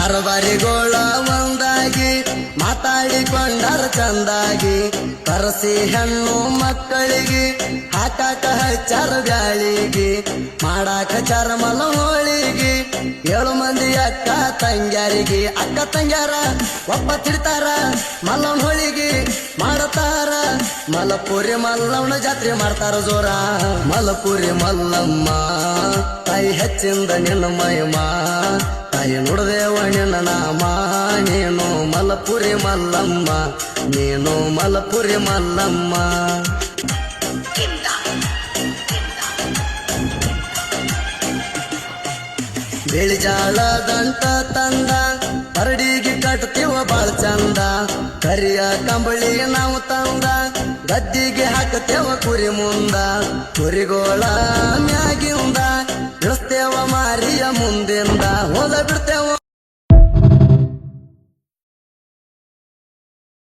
ಕಾರ್ಬಾರಿಗೋಳ ಒಂದಾಗಿ ಮಾತಾಡಿಕೊಂಡಾರ ಚಂದಾಗಿ ಕರಸಿ ಹೆಣ್ಣು ಮಕ್ಕಳಿಗೆ ಹಾಕಾಕ ಹಚ್ಚಾರ ಬ್ಯಾಳಿಗೆ ಮಾಡಾಕ ಚರ್ಮಲ ಹೋಳಿಗೆ 7 ಮಂದಿ ಅಕ್ಕ ತಂಗ್ಯಾರಿಗೆ ಅಕ್ಕ ತಂಗ್ಯಾರ ಒಪ್ಪ ತಿಡ್ತಾರ ಮಲ್ಲವನ ಹೋಳಿಗೆ ಮಾಡತಾರ ಮಲಪುರಿ ಮಲ್ಲವನ ಜಾತ್ರೆ ಮಾಡ್ತಾರ ಜೋರ ಮಲಪುರಿ ಮಲ್ಲಮ್ಮ ತಾಯಿ ಹೆಚ್ಚಿಂದ ನಿನ್ನ ಮಹಿಮ ತಾಯಿ ನುಡದೇವ ನಿನ್ನ ನಾಮ ನೀನು ಮಲಪುರಿ ಮಲ್ಲಮ್ಮ ನೀನು ಮಲಪುರಿ ಮಲ್ಲಮ್ಮ ಬಿಳಿಜಾಳ ದಂಟ ತಂದ ಹರಡಿಗೆ ಕಟ್ತೀವ ಬಾಳ ಚಂದ ಕರಿಯ ಕಂಬಳಿಗೆ ನಾವು ತಂದ ಗದ್ದಿಗೆ ಹಾಕತೇವ ಕುರಿ ಮುಂದ ಕುರಿಗೋಳ ಮ್ಯಾಗಿಂದ ಇಳಿಸ್ತೇವ ಮಾರಿಯ ಮುಂದಿಂದ ಹೋದ ಬಿಡ್ತೇವ